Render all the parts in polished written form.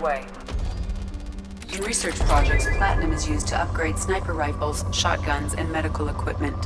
underway. In research projects, platinum is used to upgrade sniper rifles, shotguns, and medical equipment.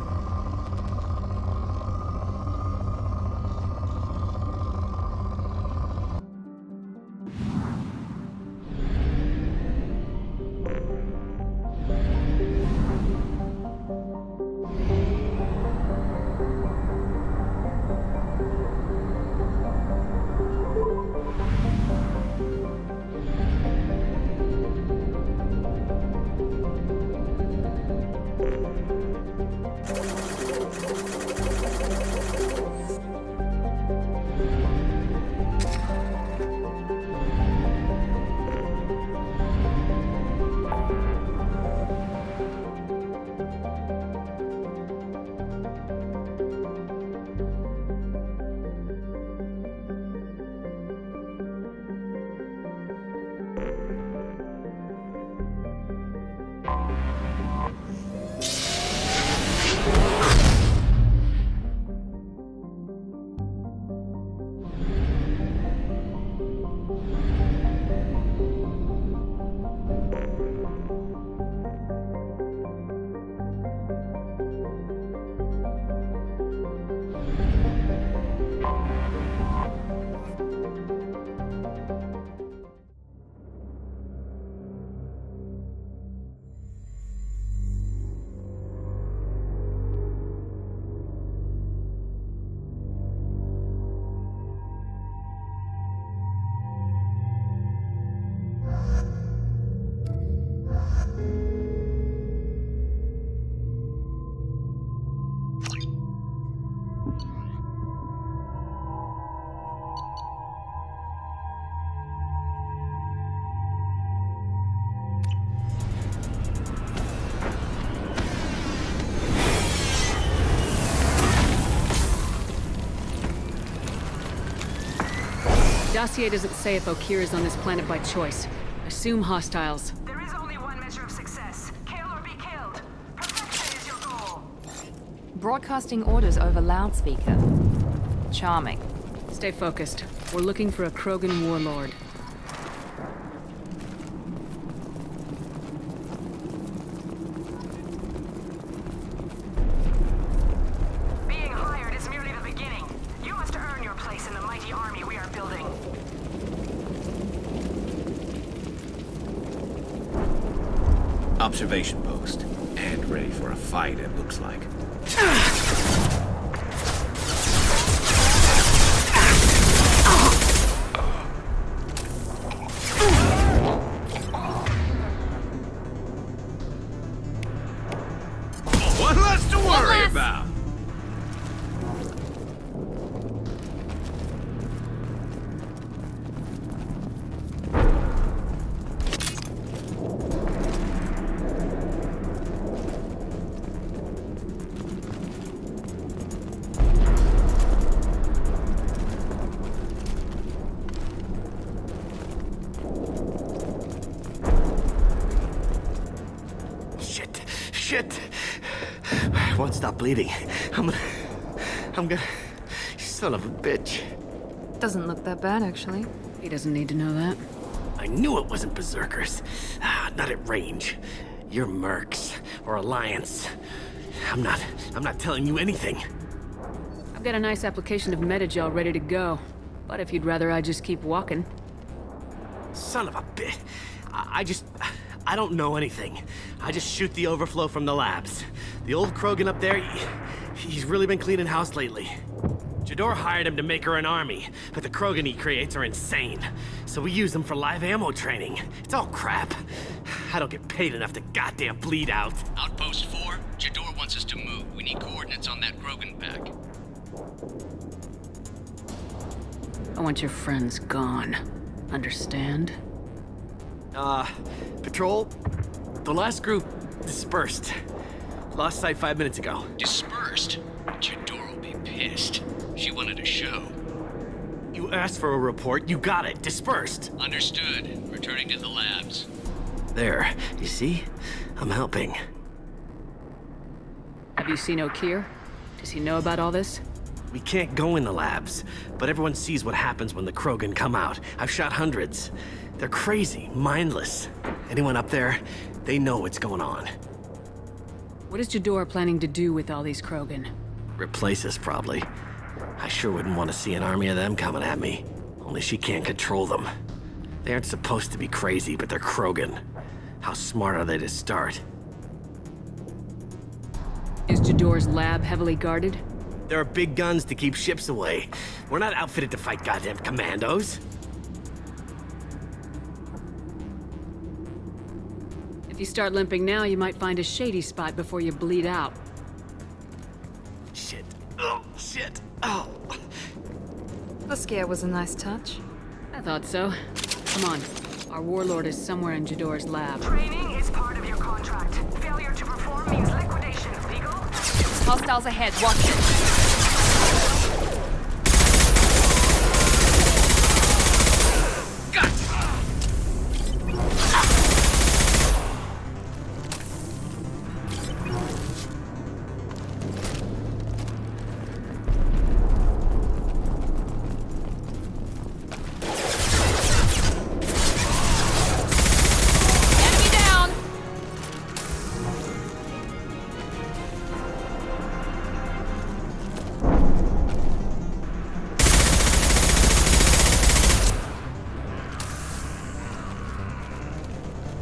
Dossier doesn't say if Okeer is on this planet by choice. Assume hostiles. There is only one measure of success. Kill or be killed. Perfection is your goal. Broadcasting orders over loudspeaker. Charming. Stay focused. We're looking for a Krogan warlord. Being hired is merely the beginning. You must earn your place in the mighty army we are building. Observation post. And ready for a fight, it looks like. One less to worry about! Shit! I won't stop bleeding. I'm gonna... Son of a bitch. Doesn't look that bad, actually. He doesn't need to know that. I knew it wasn't Berserkers. Not at range. You're Mercs, or Alliance. I'm not telling you anything. I've got a nice application of Metagel ready to go. But if you'd rather I just keep walking. Son of a bitch. I don't know anything. I just shoot the overflow from the labs. The old Krogan up there, he's really been cleaning house lately. Jador hired him to make her an army, but the Krogan he creates are insane. So we use them for live ammo training. It's all crap. I don't get paid enough to goddamn bleed out. Outpost 4, Jador wants us to move. We need coordinates on that Krogan pack. I want your friends gone. Understand? Patrol, the last group dispersed. Lost sight 5 minutes ago. Dispersed? Jador will be pissed. She wanted a show. You asked for a report, you got it. Dispersed. Understood. Returning to the labs. There, you see? I'm helping. Have you seen Okeer? Does he know about all this? We can't go in the labs, but everyone sees what happens when the Krogan come out. I've shot hundreds. They're crazy, mindless. Anyone up there, they know what's going on. What is Jador planning to do with all these Krogan? Replace us, probably. I sure wouldn't want to see an army of them coming at me. Only she can't control them. They aren't supposed to be crazy, but they're Krogan. How smart are they to start? Is Jador's lab heavily guarded? There are big guns to keep ships away. We're not outfitted to fight goddamn commandos. If you start limping now, you might find a shady spot before you bleed out. Shit. Oh, shit. Oh. The scare was a nice touch. I thought so. Come on. Our warlord is somewhere in Jador's lab. Training is part of your contract. Failure to perform means liquidation. Legal? Hostiles ahead, watch it.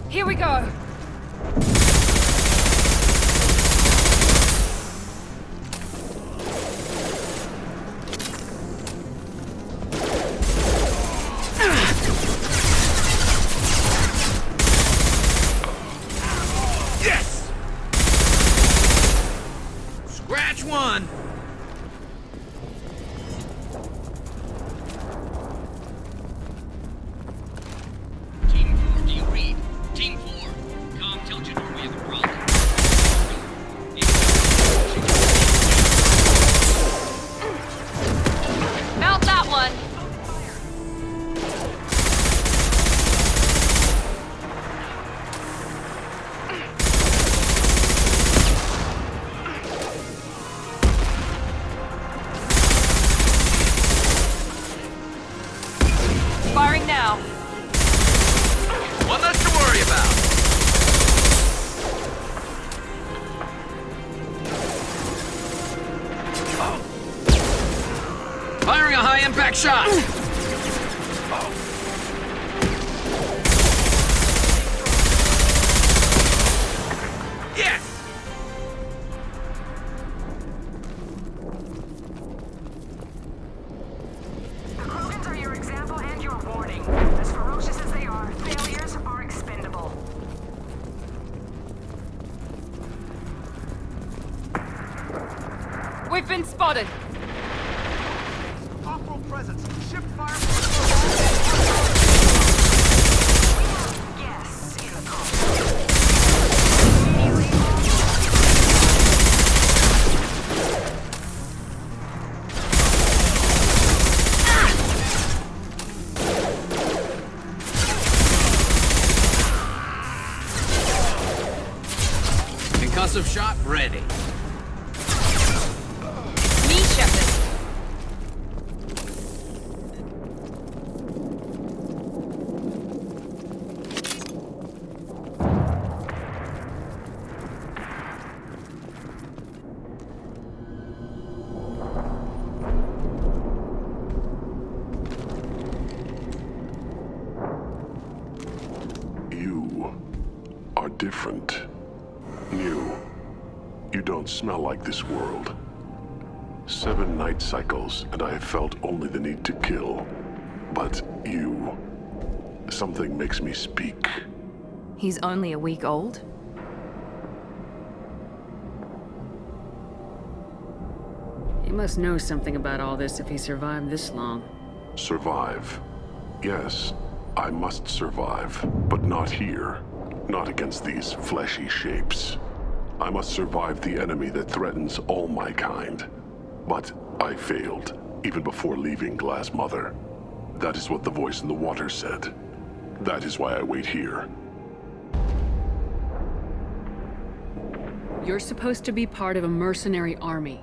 Here we go. Yes! Scratch one! Team 4, do you read? Team 4, come tell Jador we have a problem. Mount that one. Firing now. One less to worry about. Firing a high-impact shot! Yes! The Krogans are your example and your warning. As ferocious as they are, failures are expendable. We've been spotted. Off-world presence. Ship fire. Yes, in the call. Concussive shot ready. Me, Shepard. You are different. New. You don't smell like this world. 7 night cycles, and I have felt only the need to kill. But you... something makes me speak. He's only a week old? He must know something about all this if he survived this long. Survive. Yes, I must survive, but not here. Not against these fleshy shapes. I must survive the enemy that threatens all my kind. But I failed, even before leaving Glass Mother. That is what the voice in the water said. That is why I wait here. You're supposed to be part of a mercenary army.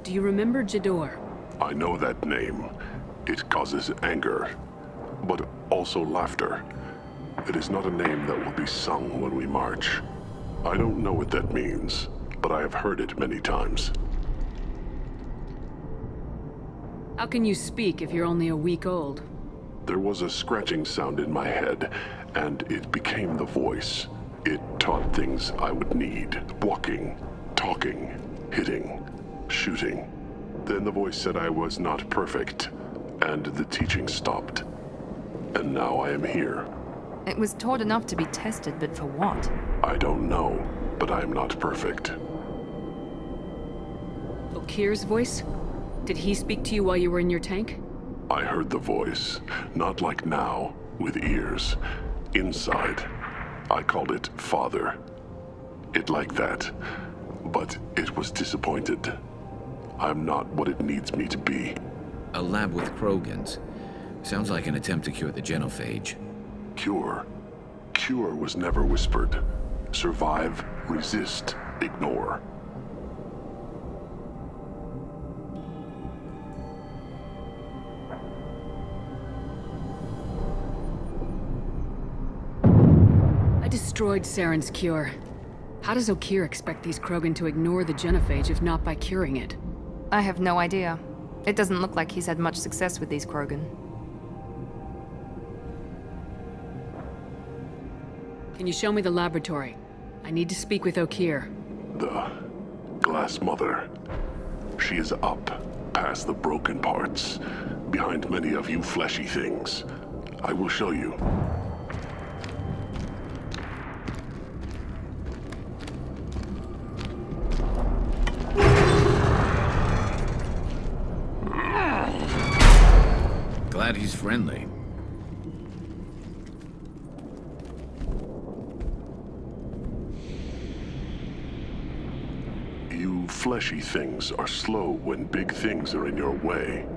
Do you remember Jador? I know that name. It causes anger, but also laughter. It is not a name that will be sung when we march. I don't know what that means, but I have heard it many times. How can you speak if you're only a week old? There was a scratching sound in my head, and it became the voice. It taught things I would need. Walking, talking, hitting, shooting. Then the voice said I was not perfect, and the teaching stopped. And now I am here. It was taught enough to be tested, but for what? I don't know, but I am not perfect. Okir's voice? Did he speak to you while you were in your tank? I heard the voice, not like now, with ears. Inside. I called it Father. It like that, but it was disappointed. I'm not what it needs me to be. A lab with Krogans. Sounds like an attempt to cure the genophage. Cure. Cure was never whispered. Survive, resist, ignore. I destroyed Saren's cure. How does Okir expect these Krogan to ignore the genophage if not by curing it? I have no idea. It doesn't look like he's had much success with these Krogan. Can you show me the laboratory? I need to speak with Okir. The Glass Mother. She is up, past the broken parts, behind many of you fleshy things. I will show you. Glad he's friendly. You fleshy things are slow when big things are in your way.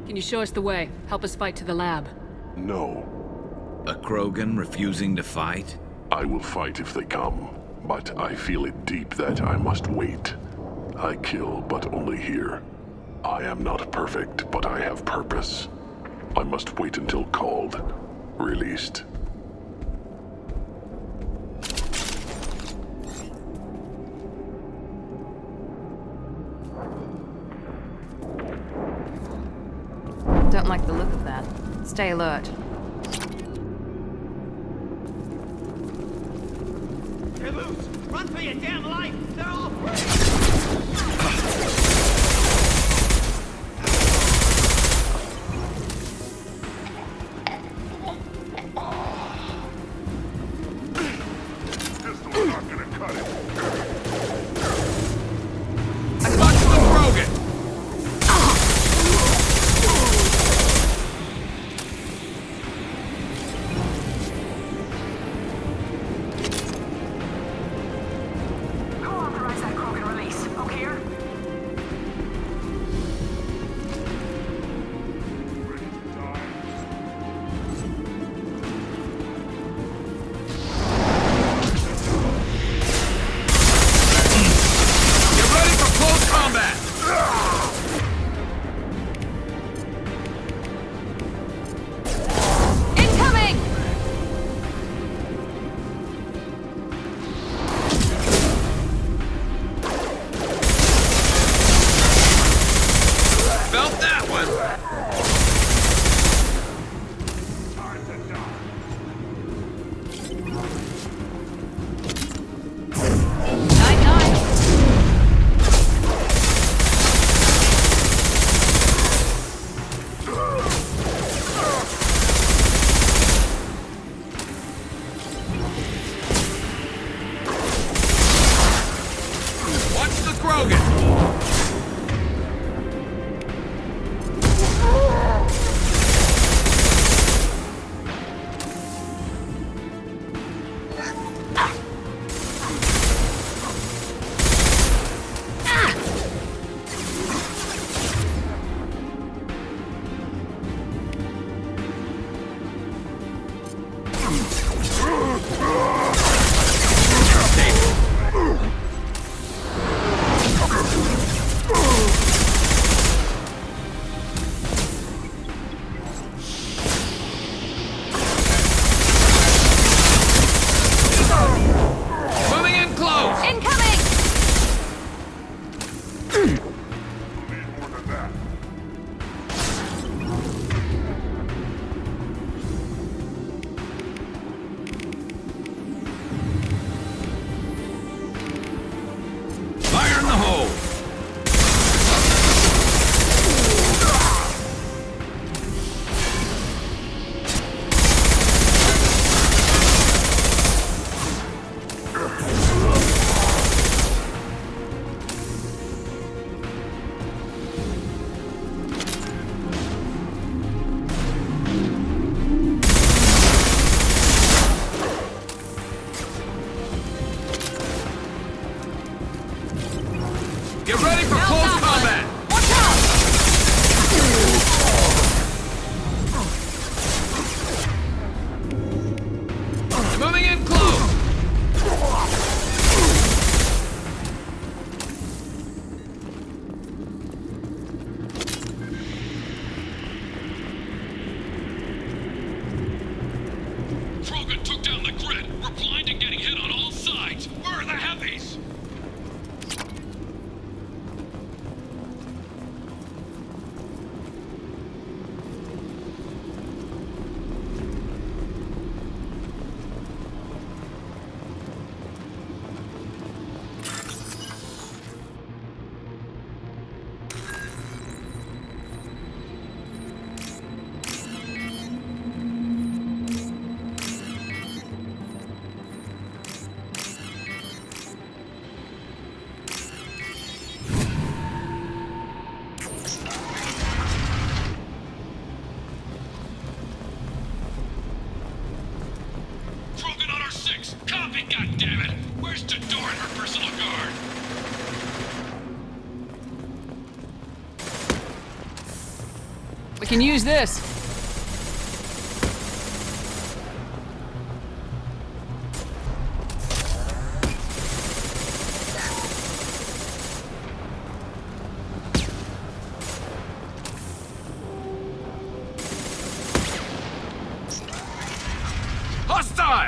Can you show us the way? Help us fight to the lab. No, A Krogan refusing to fight? I will fight if they come, but I feel it deep that I must wait. I kill, but only here. I am not perfect, but I have purpose. I must wait until called, released. Don't like the look of that. Stay alert. They're loose! Run for your damn life! They're all Pistol's not gonna cut it. I got to the Krogan! Who authorized that Krogan release? O'Keir? We can use this. Hostile!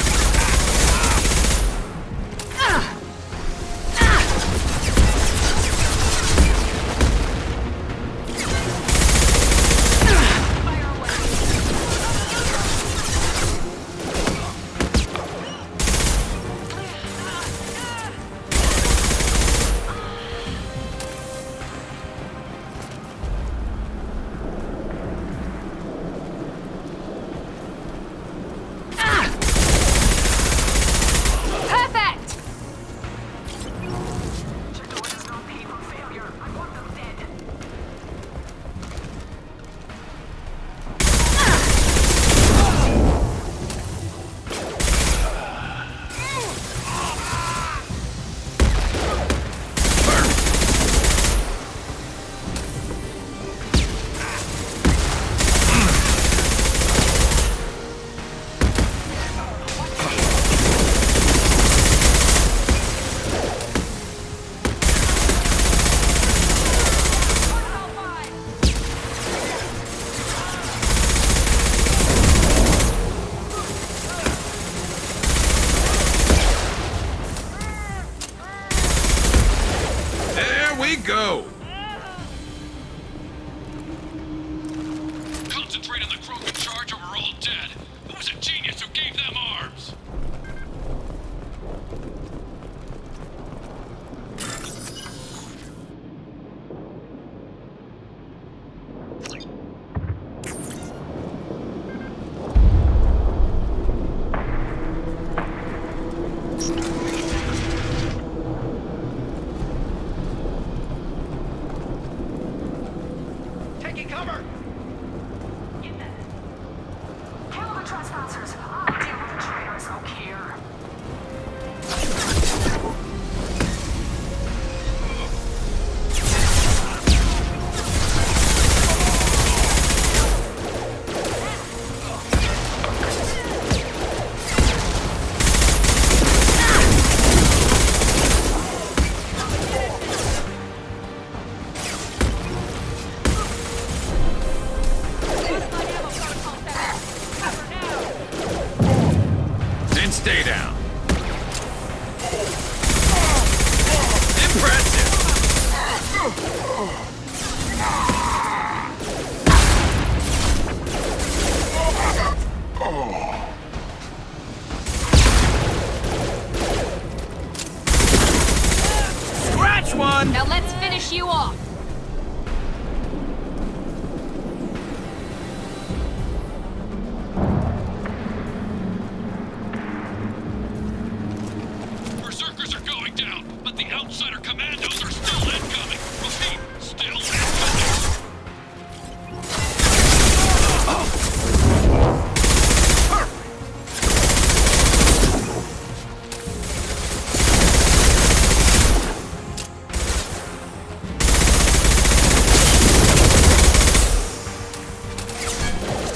Go! Concentrate on the Krogan charge or we're all dead. Who was a genius who gave them arms? Taking cover! Get that. Kill the trespassers. I'll deal with the traitors out here. Then stay down. Impressive! Scratch one! Now let's finish you off. Berserkers are going down, but the outsider commandos are still incoming. Repeat, still incoming.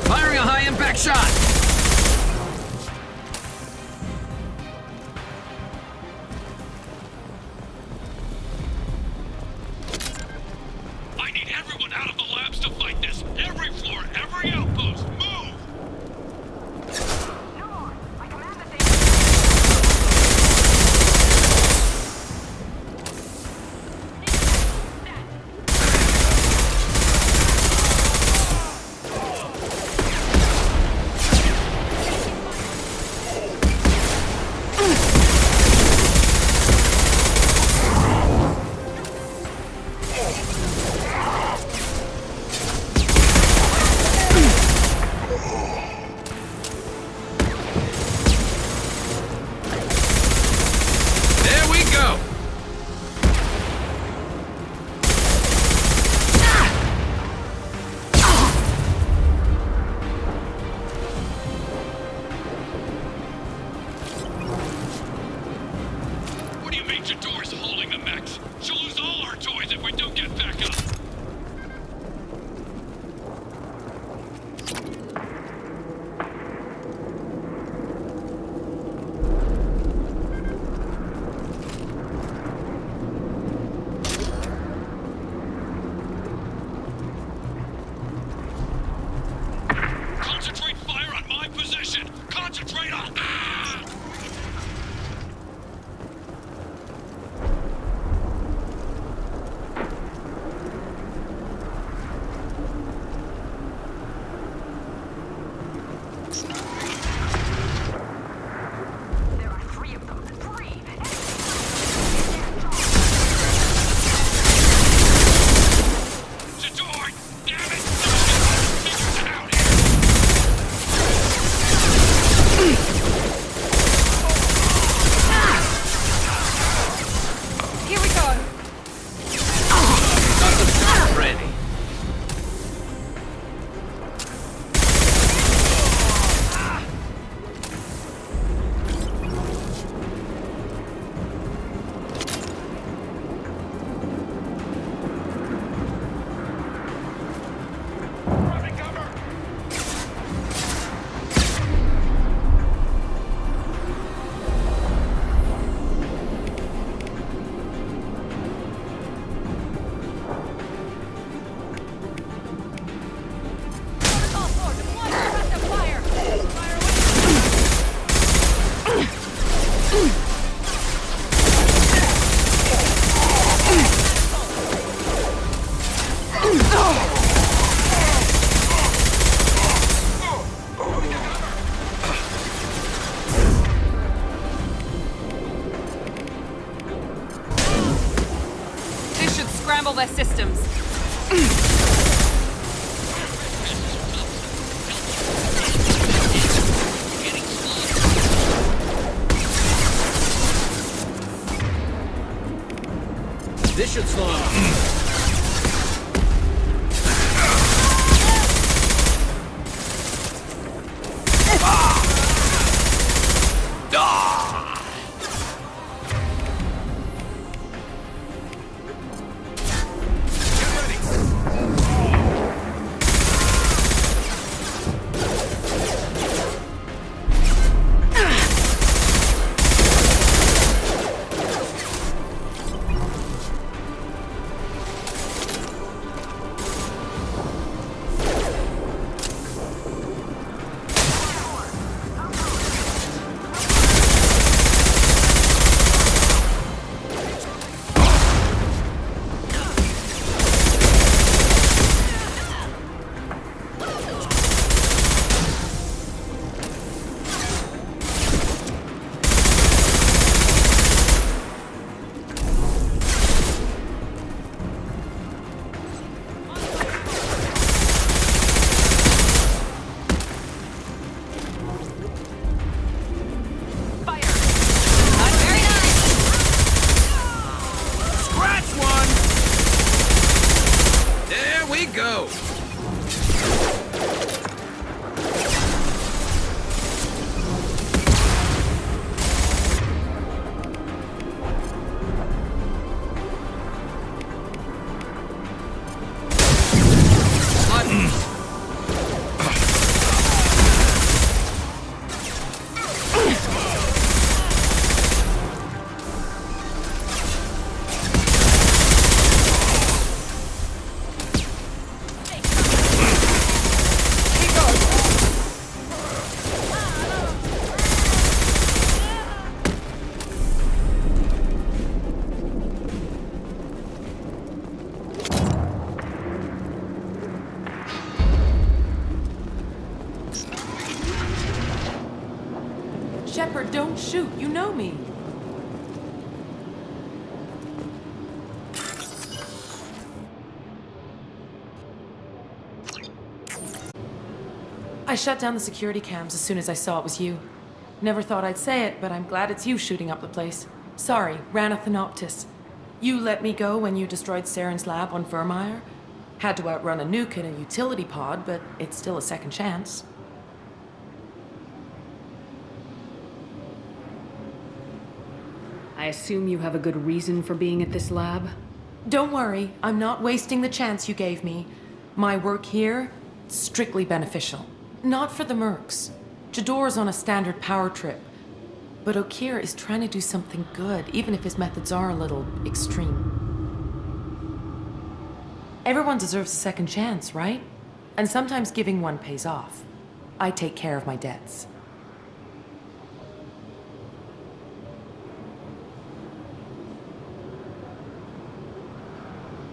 Firing a high-impact shot! I need everyone out of the labs to fight this. Every floor, every outpost, move! No more. I command that they... This should scramble their systems. This should slow him. Go! Shepard, don't shoot. You know me. I shut down the security cams as soon as I saw it was you. Never thought I'd say it, but I'm glad it's you shooting up the place. Sorry, Ranna Thanoptis. You let me go when you destroyed Saren's lab on Vermeer. Had to outrun a nuke in a utility pod, but it's still a second chance. I assume you have a good reason for being at this lab? Don't worry, I'm not wasting the chance you gave me. My work here, strictly beneficial. Not for the mercs. Jador's on a standard power trip. But Okeer is trying to do something good, even if his methods are a little extreme. Everyone deserves a second chance, right? And sometimes giving one pays off. I take care of my debts.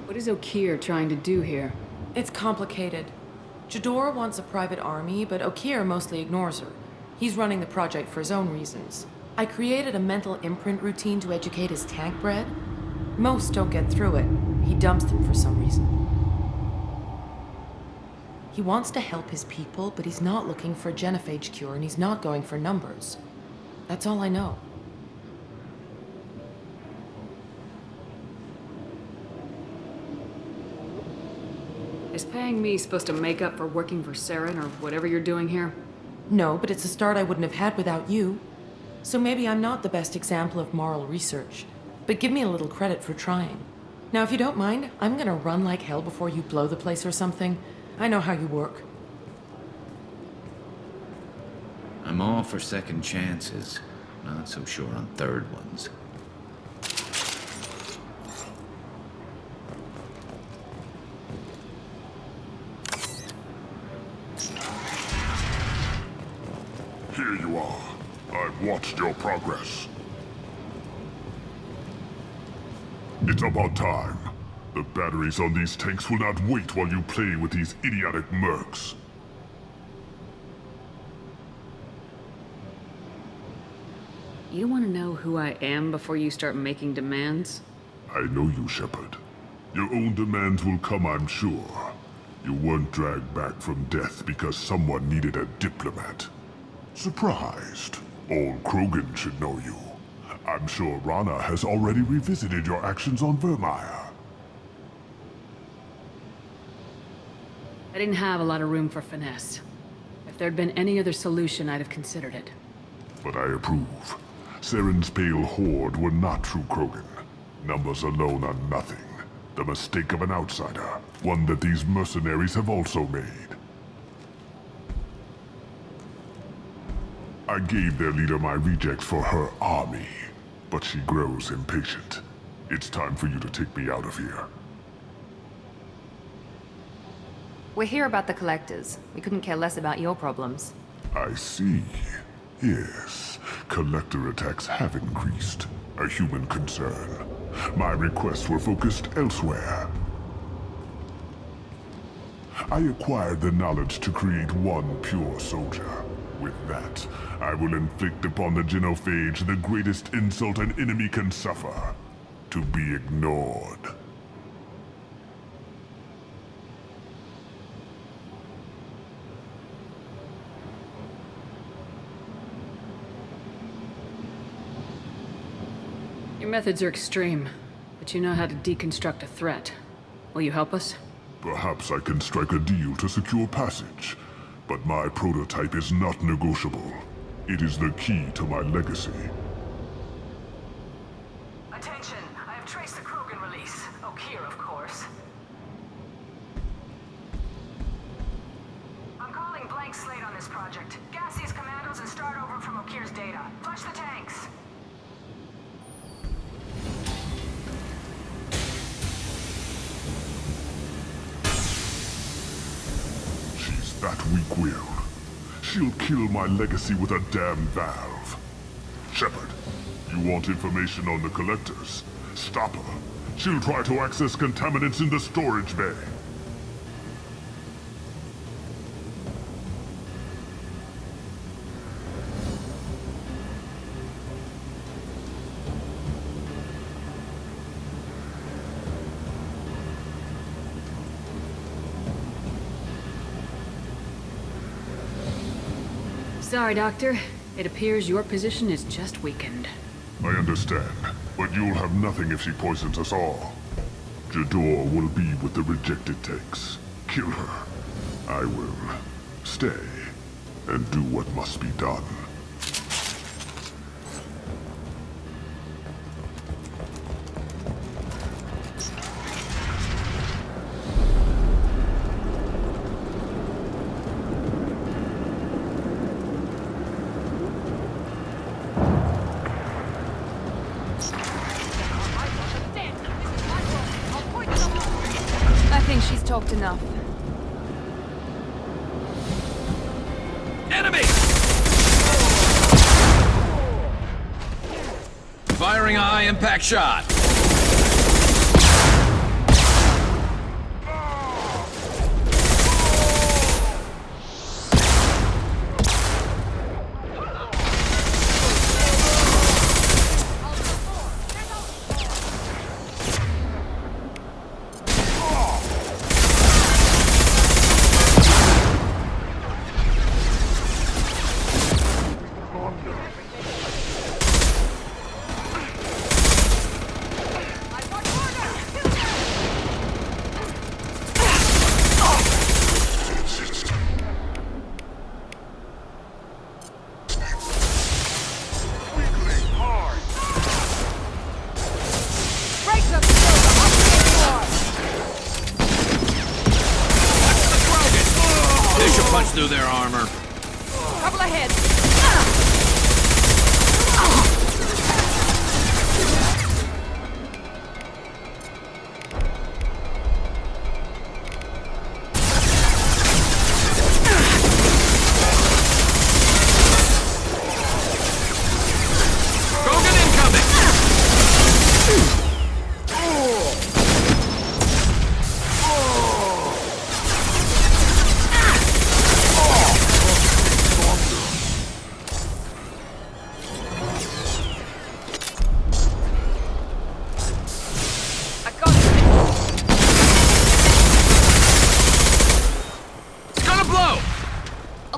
What is Okeer trying to do here? It's complicated. Jador wants a private army, but Okeer mostly ignores her. He's running the project for his own reasons. I created a mental imprint routine to educate his tank bred. Most don't get through it. He dumps them for some reason. He wants to help his people, but he's not looking for a genophage cure, and he's not going for numbers. That's all I know. Is paying me supposed to make up for working for Saren or whatever you're doing here? No, but it's a start I wouldn't have had without you. So maybe I'm not the best example of moral research, but give me a little credit for trying. Now, if you don't mind, I'm gonna run like hell before you blow the place or something. I know how you work. I'm all for second chances. Not so sure on third ones. Here you are. I've watched your progress. It's about time. The batteries on these tanks will not wait while you play with these idiotic mercs. You want to know who I am before you start making demands? I know you, Shepard. Your own demands will come, I'm sure. You weren't dragged back from death because someone needed a diplomat. Surprised. All Krogan should know you. I'm sure Rana has already revisited your actions on Vermeer. I didn't have a lot of room for finesse. If there'd been any other solution, I'd have considered it. But I approve. Saren's pale horde were not true Krogan. Numbers alone are nothing. The mistake of an outsider. One that these mercenaries have also made. I gave their leader my rejects for her army, but she grows impatient. It's time for you to take me out of here. We're here about the Collectors. We couldn't care less about your problems. I see. Yes, Collector attacks have increased. A human concern. My requests were focused elsewhere. I acquired the knowledge to create one pure soldier. With that, I will inflict upon the Genophage the greatest insult an enemy can suffer. To be ignored. Your methods are extreme, but you know how to deconstruct a threat. Will you help us? Perhaps I can strike a deal to secure passage. But my prototype is not negotiable. It is the key to my legacy. Attention, I have traced the Krogan release. Okeer, of course. I'm calling blank slate on this project. Gas these commandos and start over from Okeer's data. Flush the tanks. She's that weak-willed. She'll kill my legacy with a damn valve. Shepard, you want information on the Collectors? Stop her. She'll try to access contaminants in the storage bay. Sorry, Doctor. It appears your position is just weakened. I understand, but you'll have nothing if she poisons us all. Jador will be with the rejected tanks. Kill her. I will stay and do what must be done. I think she's talked enough. Enemy! Firing a high-impact shot. Punch through their armor. Trouble ahead. Krogan incoming!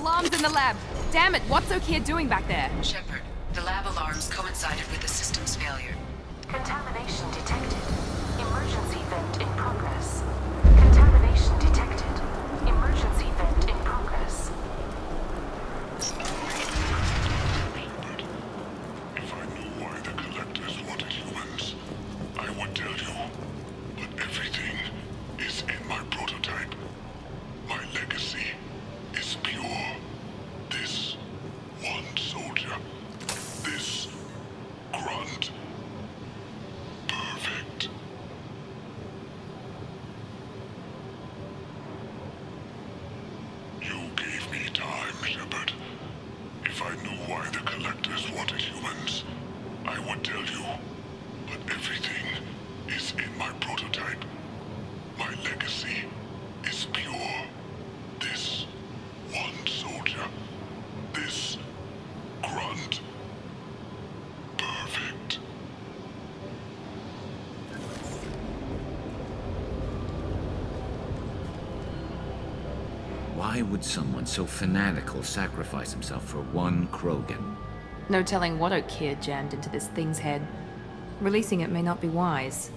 Alarms in the lab! Damn it, what's Okeer doing back there? Shepard, the lab alarms coincided with the system's failure. Contamination detected. Emergency vent in progress. Contamination detected. Emergency vent in progress. If I knew why the Collectors wanted humans, I would tell you. But everything is in my prototype. My legacy is pure. This one soldier. This grunt. Perfect. You gave me time, Shepard. If I knew why the Collectors wanted humans, I would tell you. But everything is in my prototype. My legacy is pure. This one soldier. This grunt. Perfect. Why would someone so fanatical sacrifice himself for one Krogan? No telling what Okeer jammed into this thing's head. Releasing it may not be wise.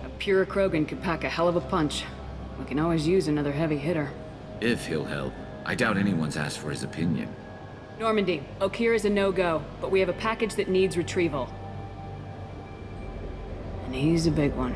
A pure Krogan could pack a hell of a punch. We can always use another heavy hitter. If he'll help. I doubt anyone's asked for his opinion. Normandy, Okeer is a no-go, but we have a package that needs retrieval. And he's a big one.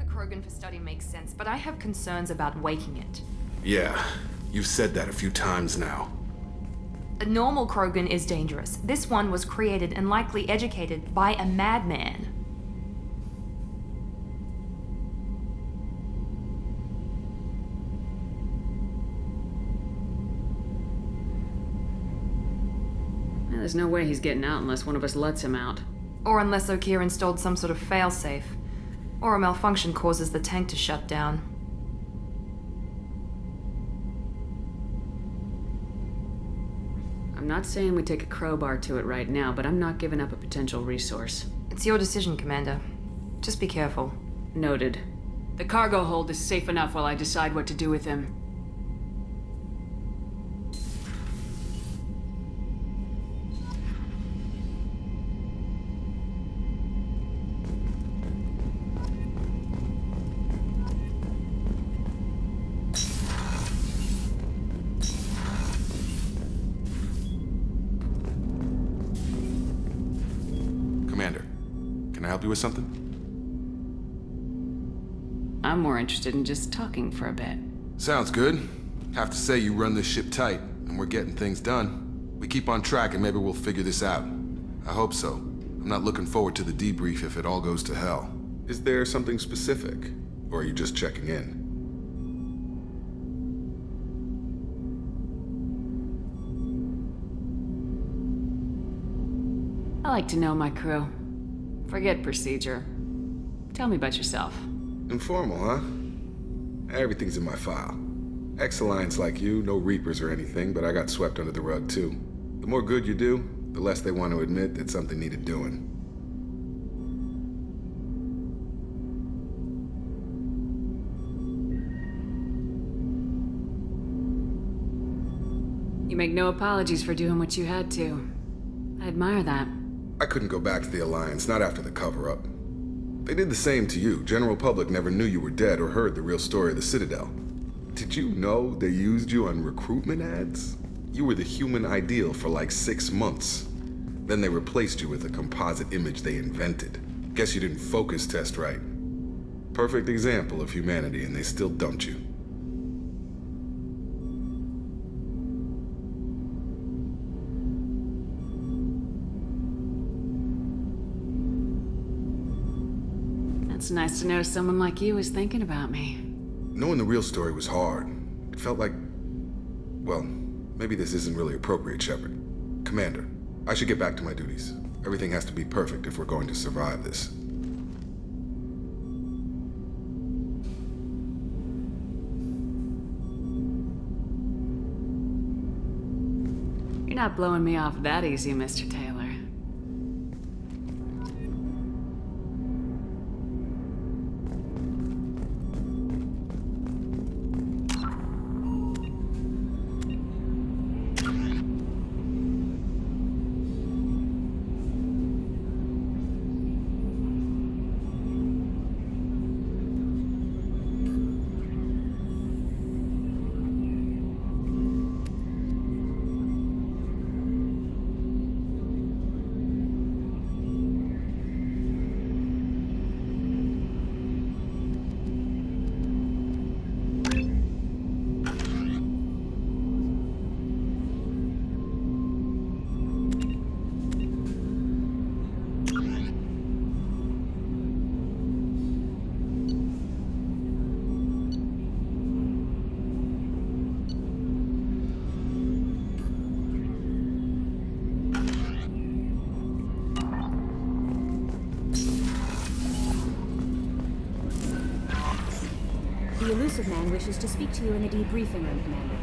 Krogan for study makes sense, but I have concerns about waking it. Yeah, you've said that a few times now. A normal Krogan is dangerous. This one was created and likely educated by a madman. There's no way he's getting out unless one of us lets him out. Or unless Okeer installed some sort of failsafe. Or a malfunction causes the tank to shut down. I'm not saying we take a crowbar to it right now, but I'm not giving up a potential resource. It's your decision, Commander. Just be careful. Noted. The cargo hold is safe enough while I decide what to do with him. Commander, can I help you with something? I'm more interested in just talking for a bit. Sounds good. Have to say you run this ship tight, and we're getting things done. We keep on track and maybe we'll figure this out. I hope so. I'm not looking forward to the debrief if it all goes to hell. Is there something specific? Or are you just checking in? I like to know my crew. Forget procedure. Tell me about yourself. Informal, huh? Everything's in my file. Ex-Alliance like you, no Reapers or anything, but I got swept under the rug too. The more good you do, the less they want to admit that something needed doing. You make no apologies for doing what you had to. I admire that. I couldn't go back to the Alliance, not after the cover-up. They did the same to you. General public never knew you were dead or heard the real story of the Citadel. Did you know they used you on recruitment ads? You were the human ideal for like 6 months. Then they replaced you with a composite image they invented. Guess you didn't focus test right. Perfect example of humanity, and they still dumped you. It's nice to know someone like you is thinking about me. Knowing the real story was hard. It felt like... well, maybe this isn't really appropriate, Shepard. Commander, I should get back to my duties. Everything has to be perfect if we're going to survive this. You're not blowing me off that easy, Mr. Taylor. The Illusive Man wishes to speak to you in the debriefing room, Commander.